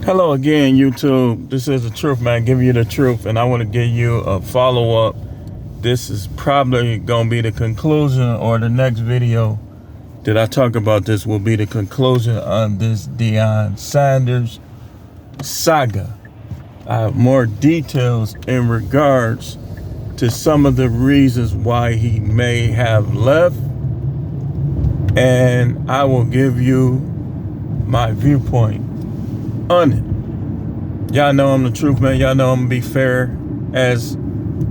Hello again, YouTube. This is the truth, man. Giving you the truth, and I want to give you a follow-up. This is probably going to be the conclusion, or the next video that I talk about this will be the conclusion on this Deion Sanders saga. I have more details in regards to some of the reasons why he may have left, and I will give you my viewpoint on it. Y'all know I'm the truth, man. Y'all know I'm gonna be fair as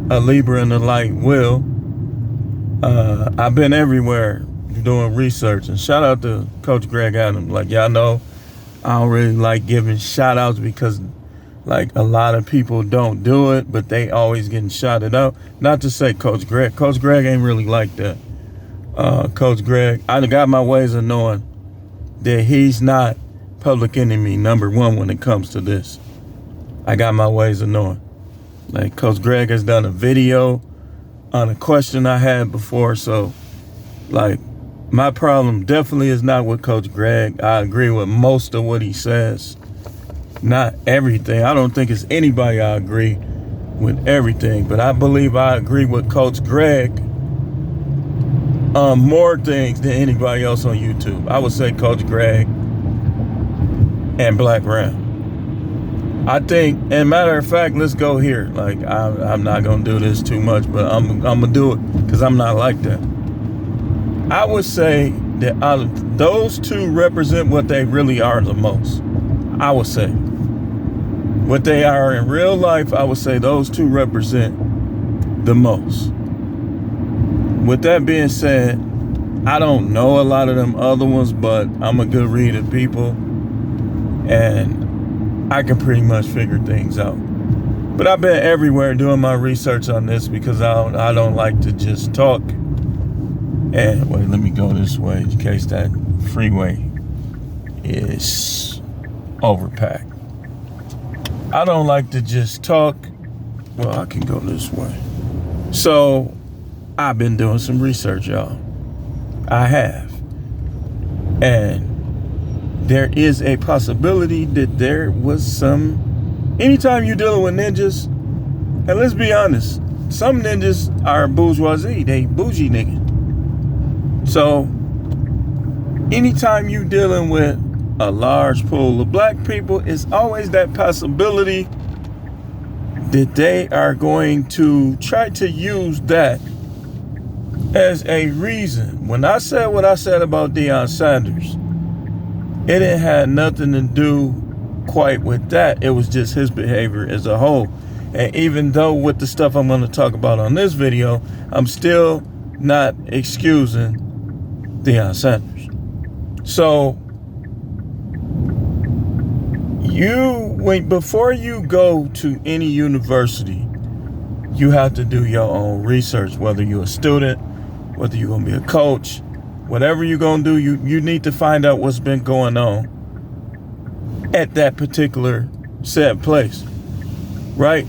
a Libra in the light will. I've been everywhere doing research, and shout out to Coach Greg Adams. Like, y'all know I don't really like giving shout outs because like a lot of people don't do it, but they always getting shouted out. Not to say Coach Greg ain't really like that. Coach Greg, I got my ways of knowing that he's not public enemy number one when it comes to this. I got my ways of knowing. Like, Coach Greg has done a video on a question I had before, so like my problem definitely is not with Coach Greg. I agree with most of what he says. Not everything. I don't think it's anybody I agree with everything, but I believe I agree with Coach Greg on more things than anybody else on YouTube. I would say Coach Greg and Black Ram. I think, and matter of fact, let's go here. Like, I'm not gonna do this too much, but I'm gonna do it because I'm not like that. I would say that out of those two represent what they really are the most. I would say what they are in real life. I would say those two represent the most. With that being said, I don't know a lot of them other ones, but I'm a good reader of people, and I can pretty much figure things out. But I've been everywhere doing my research on this because I don't like to just talk. And wait, let me go this way in case that freeway is overpacked. I don't like to just talk. Well, I can go this way. So I've been doing some research, y'all. I have. And there is a possibility that there was some, anytime you're dealing with ninjas, and let's be honest, some ninjas are bourgeoisie, they bougie niggas. So anytime you're dealing with a large pool of black people, it's always that possibility that they are going to try to use that as a reason. When I said what I said about Deion Sanders, it didn't have nothing to do quite with that. It was just his behavior as a whole. And even though with the stuff I'm going to talk about on this video, I'm still not excusing Deion Sanders. So before you go to any university, you have to do your own research, whether you're a student, whether you're going to be a coach, whatever you're going to do, you need to find out what's been going on at that particular said place, right?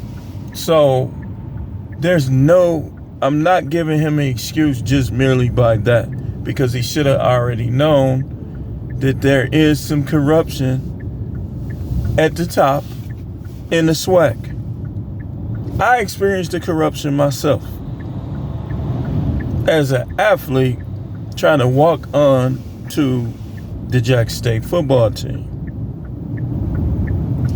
So I'm not giving him an excuse just merely by that, because he should have already known that there is some corruption at the top in the SWAC. I experienced the corruption myself as an athlete trying to walk on to the Jackson State football team.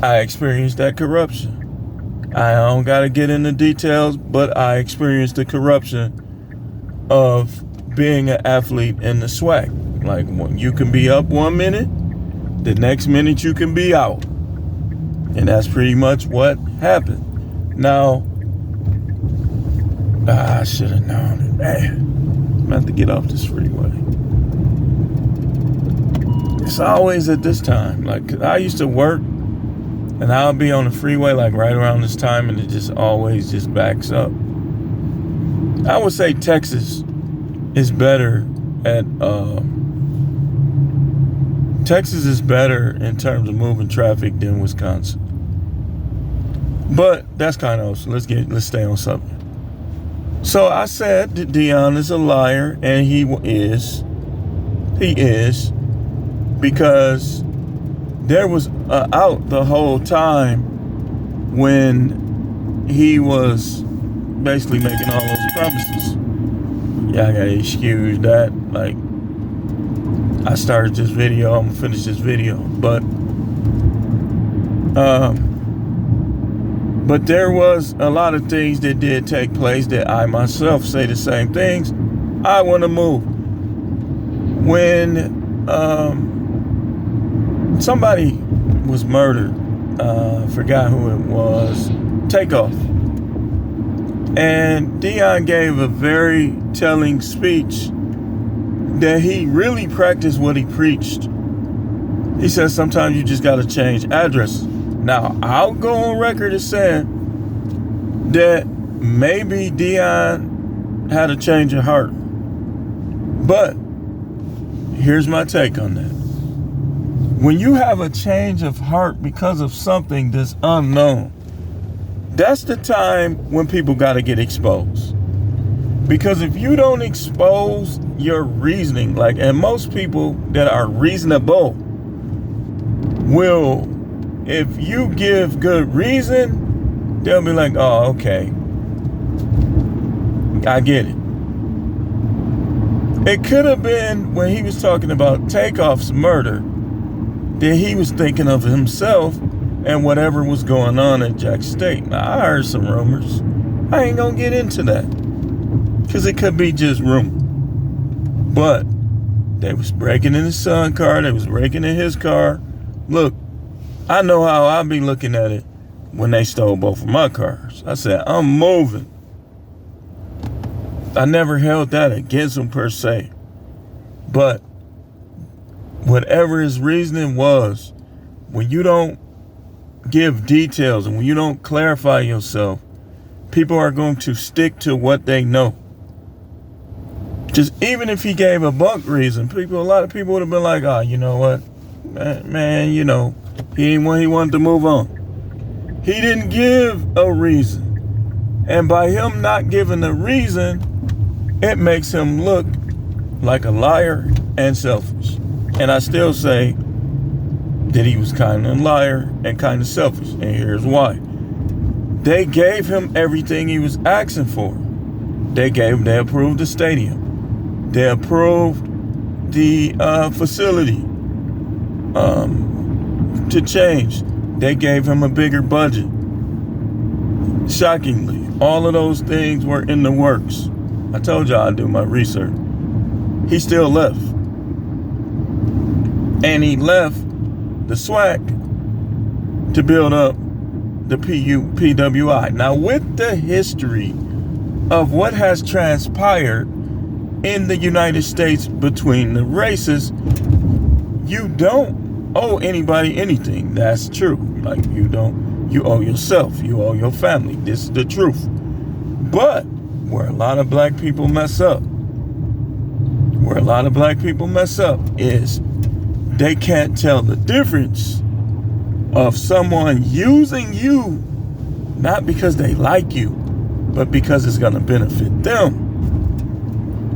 I experienced that corruption. I don't got to get into details, but I experienced the corruption of being an athlete in the SWAC. Like, you can be up 1 minute, the next minute you can be out. And that's pretty much what happened. Now, I should have known it. Man, I'm about to get off this freeway. It's always at this time. Like, I used to work, and I'll be on the freeway like right around this time, and it just always just backs up. I would say Texas is better at, Texas is better in terms of moving traffic than Wisconsin. But that's kind of, let's stay on something. So I said that Deion is a liar, and he is, because there was out the whole time when he was basically making all those promises. Yeah, I gotta excuse that. Like, I started this video, I'm gonna finish this video, but there was a lot of things that did take place that I myself say the same things. I want to move. When somebody was murdered, forgot who it was, Takeoff. And Deion gave a very telling speech that he really practiced what he preached. He said sometimes you just got to change addresses. Now, I'll go on record as saying that maybe Deion had a change of heart. But here's my take on that. When you have a change of heart because of something that's unknown, that's the time when people got to get exposed. Because if you don't expose your reasoning, and most people that are reasonable will, if you give good reason, they'll be like, oh, okay, I get it. It could have been when he was talking about Takeoff's murder that he was thinking of himself and whatever was going on at Jack State. Now, I heard some rumors. I ain't gonna get into that because it could be just rumor. But they was breaking in his son's car. They was breaking in his car. Look, I know how I be looking at it when they stole both of my cars. I said, I'm moving. I never held that against him per se. But whatever his reasoning was, when you don't give details and when you don't clarify yourself, people are going to stick to what they know. Just even if he gave a bunk reason, a lot of people would have been like, oh, you know what? Man, he wanted to move on. He didn't give a reason. And by him not giving a reason, it makes him look like a liar and selfish. And I still say that he was kind of a liar and kind of selfish. And here's why. They gave him everything he was asking for. They approved the stadium. They approved the facility to change. They gave him a bigger budget. Shockingly, all of those things were in the works. I told y'all I'd do my research. He still left. And he left the SWAC to build up the PWI. Now, with the history of what has transpired in the United States between the races, you don't owe anybody anything. That's true. You owe yourself, you owe your family. This is the truth. But where a lot of black people mess up, is they can't tell the difference of someone using you, not because they like you, but because it's going to benefit them.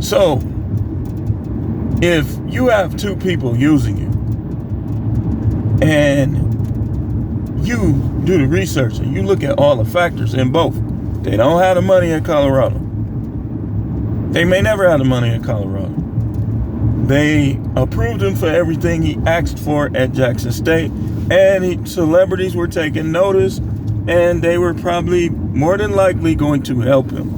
So, if you have two people using you, and you do the research and you look at all the factors in both, they don't have the money in Colorado. They may never have the money in Colorado. They approved him for everything he asked for at Jackson State, and celebrities were taking notice, and they were probably more than likely going to help him.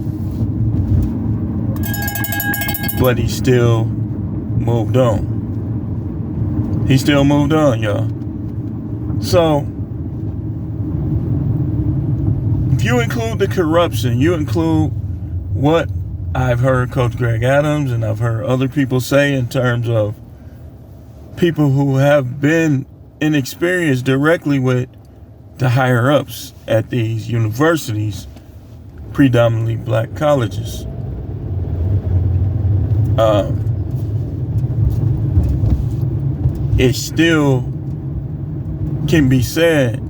But he still moved on. Y'all. So, if you include the corruption, you include what I've heard Coach Greg Adams and I've heard other people say in terms of people who have been in experience directly with the higher ups at these universities, predominantly black colleges. It still can be said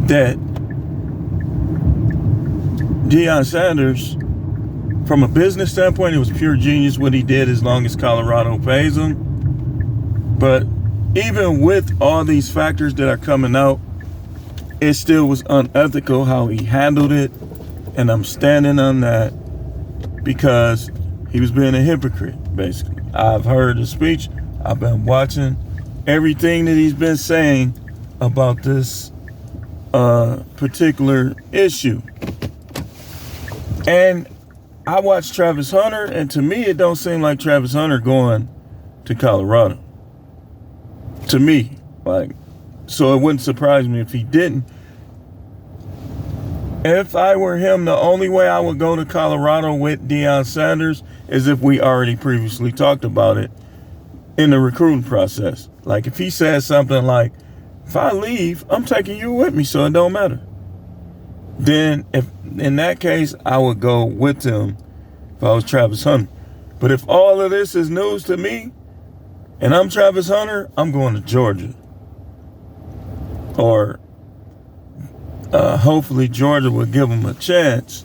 that Deion Sanders, from a business standpoint, it was pure genius what he did as long as Colorado pays him. But even with all these factors that are coming out, it still was unethical how he handled it. And I'm standing on that because he was being a hypocrite, basically. I've heard the speech. I've been watching everything that he's been saying about this particular issue. And I watched Travis Hunter, and to me, it don't seem like Travis Hunter going to Colorado. To me, so it wouldn't surprise me if he didn't. If I were him, the only way I would go to Colorado with Deion Sanders is if we already previously talked about it in the recruiting process. Like if he says something like, if I leave, I'm taking you with me, so it don't matter. Then if in that case, I would go with him if I was Travis Hunter. But if all of this is news to me and I'm Travis Hunter, I'm going to Georgia. Or hopefully Georgia will give him a chance.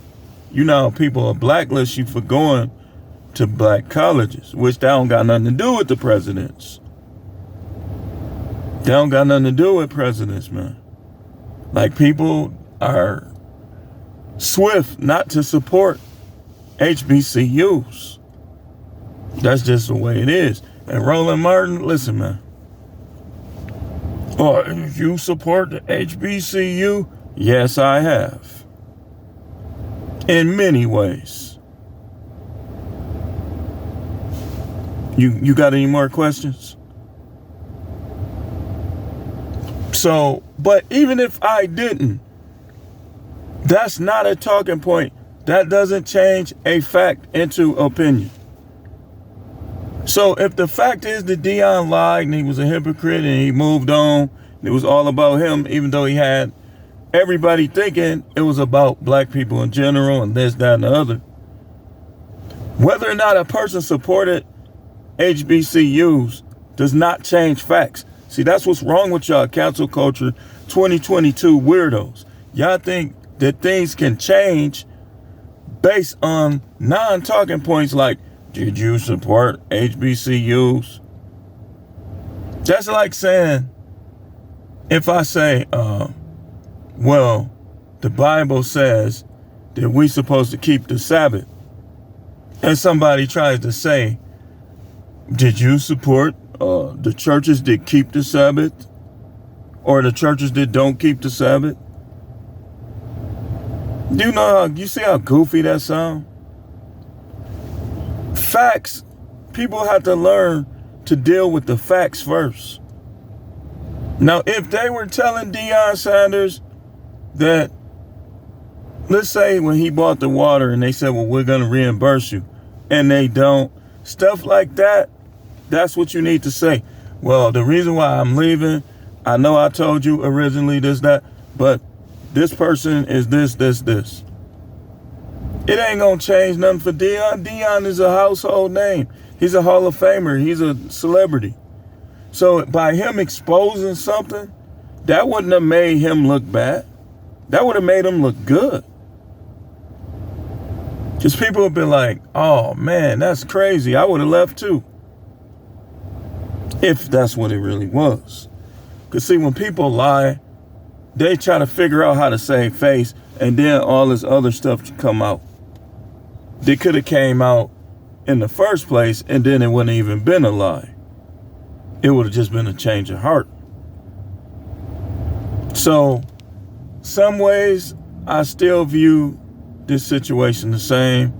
You know, people will blacklist you for going to black colleges, which that don't got nothing to do with the presidents. They don't got nothing to do with presidents, man. Like, people are swift not to support HBCUs. That's just the way it is. And Roland Martin, listen, man. Or if you support the HBCU, yes, I have. In many ways. You got any more questions? So, but even if I didn't, that's not a talking point. That doesn't change a fact into opinion. So if the fact is that Deion lied and he was a hypocrite and he moved on, it was all about him, even though he had everybody thinking it was about black people in general and this, that, and the other. Whether or not a person supported HBCUs does not change facts. See, that's what's wrong with y'all cancel culture 2022 weirdos. Y'all think that things can change based on non-talking points like, did you support HBCUs? That's like saying, if I say, well, the Bible says that we're supposed to keep the Sabbath, and somebody tries to say, did you support the churches that keep the Sabbath or the churches that don't keep the Sabbath? Do you know you see how goofy that sounds? Facts, people have to learn to deal with the facts first. Now, if they were telling Deion Sanders that, let's say when he bought the water and they said, well, we're going to reimburse you, and they don't, stuff like that, that's what you need to say. Well, the reason why I'm leaving, I know I told you originally this, that, but this person is this. It ain't gonna change nothing for Deion. Deion is a household name. He's a Hall of Famer. He's a celebrity. So by him exposing something, that wouldn't have made him look bad. That would have made him look good. Because people would be like, oh man, that's crazy. I would have left too. If that's what it really was. Because see, when people lie, they try to figure out how to save face, and then all this other stuff come out. They could have came out in the first place, and then it wouldn't even been a lie. It would have just been a change of heart. So, some ways, I still view this situation the same.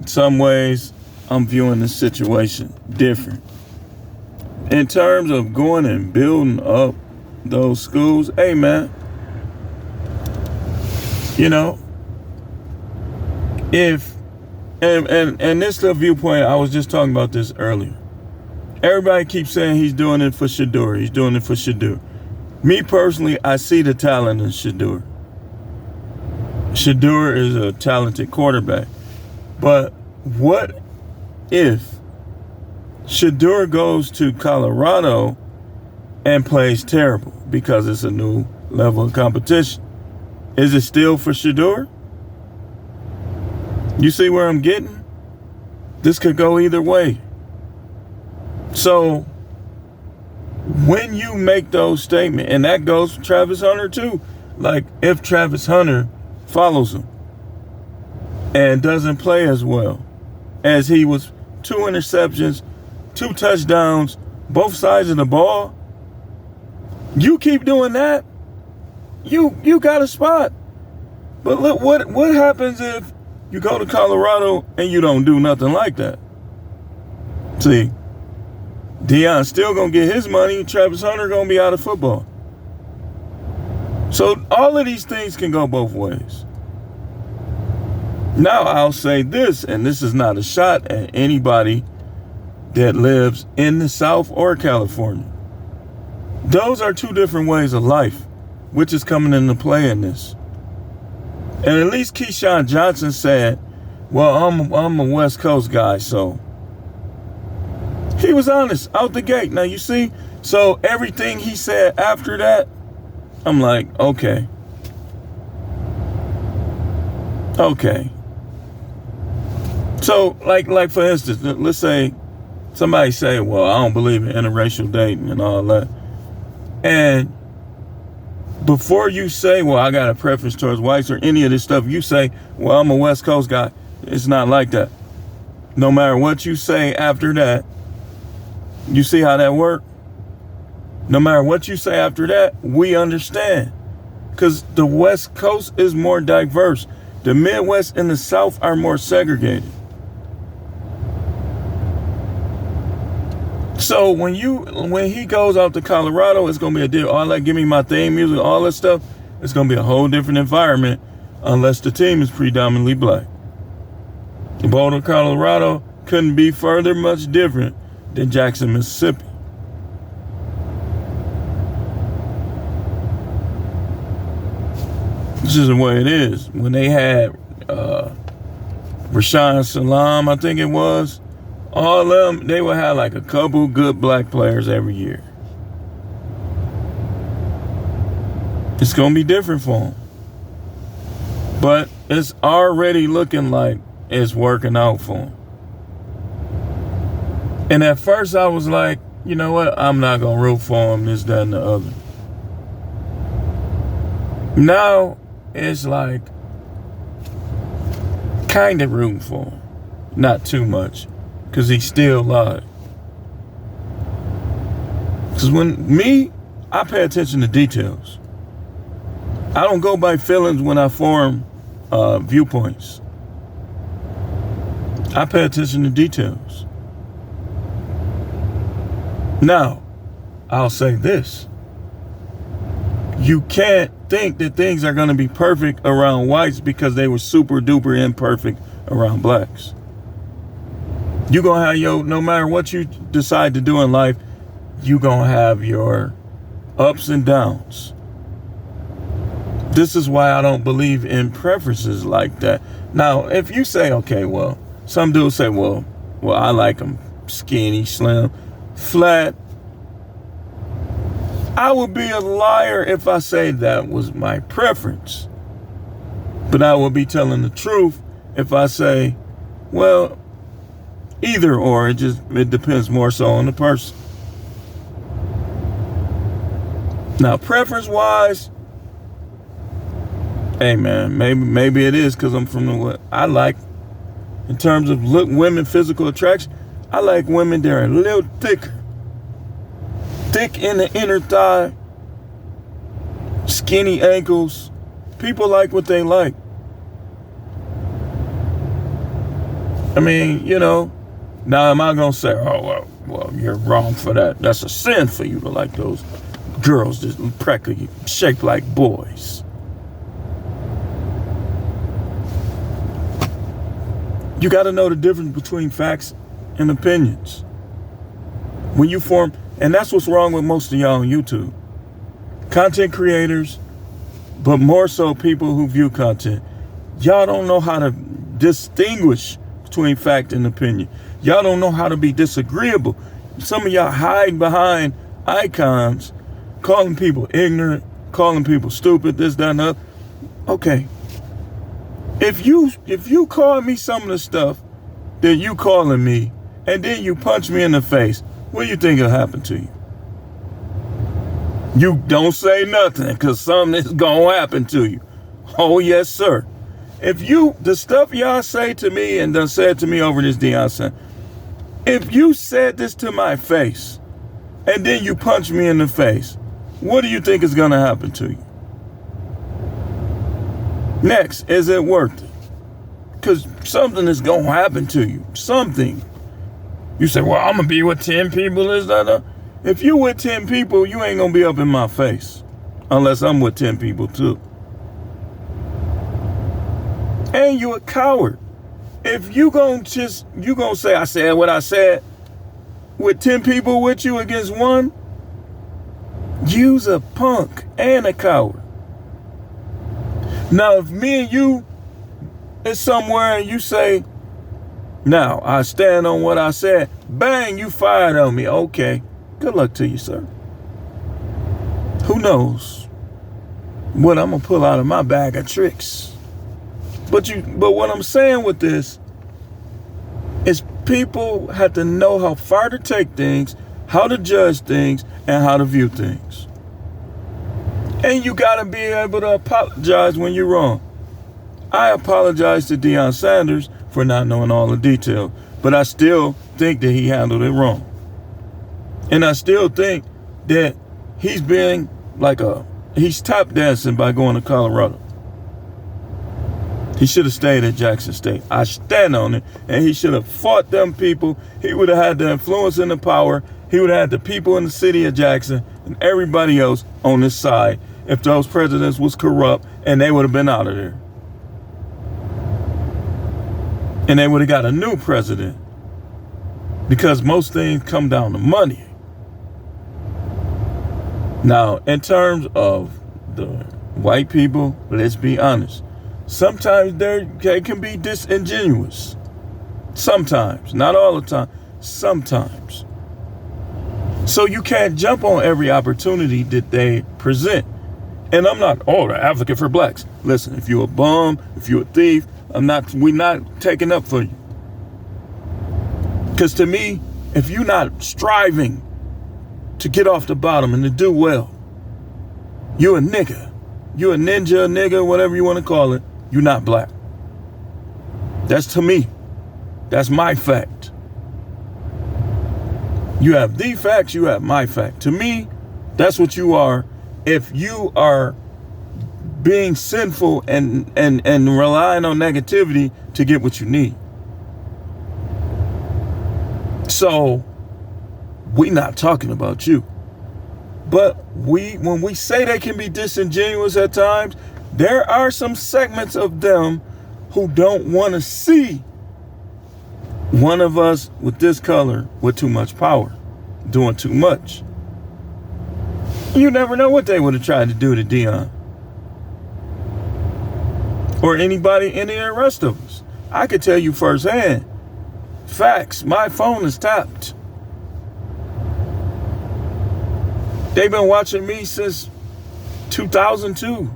In some ways, I'm viewing this situation different. In terms of going and building up those schools, hey man, you know, if, and this is the viewpoint, I was just talking about this earlier. Everybody keeps saying he's doing it for Shedeur. He's doing it for Shedeur. Me personally, I see the talent in Shedeur. Shedeur is a talented quarterback. But what if Shedeur goes to Colorado and plays terrible because it's a new level of competition? Is it still for Shedeur? You see where I'm getting? This could go either way. So, When you make those statements, and that goes for Travis Hunter too, like if Travis Hunter follows him and doesn't play as well as he was, 2 interceptions, 2 touchdowns, both sides of the ball, you keep doing that, you got a spot. But look, what happens if you go to Colorado and you don't do nothing like that? See, Deion's still going to get his money. Travis Hunter going to be out of football. So all of these things can go both ways. Now I'll say this, and this is not a shot at anybody that lives in the South or California. Those are 2 different ways of life, which is coming into play in this. And at least Keyshawn Johnson said, well, I'm a West Coast guy, so he was honest out the gate. Now you see, so everything he said after that, I'm like, okay. So like for instance, let's say somebody say, well, I don't believe in interracial dating and all that. And before you say, well, I got a preference towards whites or any of this stuff, you say, well, I'm a West Coast guy. It's not like that. No matter what you say after that, you see how that works? No matter what you say after that, we understand. Because the West Coast is more diverse. The Midwest and the South are more segregated. So when he goes out to Colorado, it's going to be a deal. All that, give me my theme music, all that stuff, it's going to be a whole different environment unless the team is predominantly black. Boulder, Colorado couldn't be further much different than Jackson, Mississippi. This is the way it is. When they had Rashawn Salam, I think it was, all of them, they would have like a couple good black players every year. It's going to be different for them. But it's already looking like it's working out for them. And at first I was like, you know what? I'm not going to root for him, this, that, and the other. Now it's like kind of rooting for him. Not too much. Because he's still alive. Because I pay attention to details. I don't go by feelings when I form viewpoints. I pay attention to details. Now, I'll say this. You can't think that things are going to be perfect around whites because they were super duper imperfect around blacks. You're going to have no matter what you decide to do in life, you're going to have your ups and downs. This is why I don't believe in preferences like that. Now, if you say, okay, well, some dudes say, well, I like them skinny, slim, flat. I would be a liar if I say that was my preference. But I would be telling the truth if I say, well, either or. It depends more so on the person. Now, preference-wise, hey man, maybe it is because I'm from the what I like. In terms of women physical attraction, I like women that are a little thicker. Thick in the inner thigh, skinny ankles. People like what they like. I mean, now am I going to say, oh, well, you're wrong for that. That's a sin for you to like those girls that practically shaped like boys. You got to know the difference between facts and opinions. When you form, and that's what's wrong with most of y'all on YouTube. Content creators, but more so people who view content. Y'all don't know how to distinguish between fact and opinion. Y'all don't know how to be disagreeable. Some of y'all hide behind icons, calling people ignorant, calling people stupid, this, that, and that. Okay. If you call me some of the stuff that you calling me, and then you punch me in the face, what do you think will happen to you? You don't say nothing because something is going to happen to you. Oh, yes, sir. The stuff y'all say to me and done said to me over this Deion Sanders, if you said this to my face and then you punch me in the face, what do you think is going to happen to you? Next, is it worth it? Because something is going to happen to you. Something. You say, well, I'm going to be with 10 people. If you with 10 people, you ain't going to be up in my face. Unless I'm with 10 people too. And you a coward. If you gonna say, I said what I said, with 10 people with you against one, you's a punk and a coward. Now, if me and you is somewhere and you say, now, I stand on what I said, bang, you fired on me. Okay, good luck to you, sir. Who knows what I'm gonna pull out of my bag of tricks. But what I'm saying with this is people have to know how far to take things, how to judge things, and how to view things. And you got to be able to apologize when you're wrong. I apologize to Deion Sanders for not knowing all the details, but I still think that he handled it wrong. And I still think that he's tap dancing by going to Colorado. He should have stayed at Jackson State. I stand on it. And he should have fought them people. He would have had the influence and the power. He would have had the people in the city of Jackson and everybody else on his side if those presidents was corrupt, and they would have been out of there. And they would have got a new president, because most things come down to money. Now, in terms of the white people, let's be honest. Sometimes they can be disingenuous. Sometimes, not all the time, sometimes. So you can't jump on every opportunity that they present. And I'm not, the advocate for blacks. Listen, if you're a bum, if you're a thief, we're not taking up for you. Because to me, if you're not striving to get off the bottom and to do well, you're a nigga. You're a ninja, a nigga, whatever you want to call it. You're not black. That's to me. That's my fact. You have the facts, you have my fact. To me, that's what you are if you are being sinful and relying on negativity to get what you need. So, we're not talking about you. But when we say they can be disingenuous at times, there are some segments of them who don't want to see one of us with this color with too much power, doing too much. You never know what they would have tried to do to Deion. Or any of the rest of us. I could tell you firsthand. Facts, my phone is tapped. They've been watching me since 2002.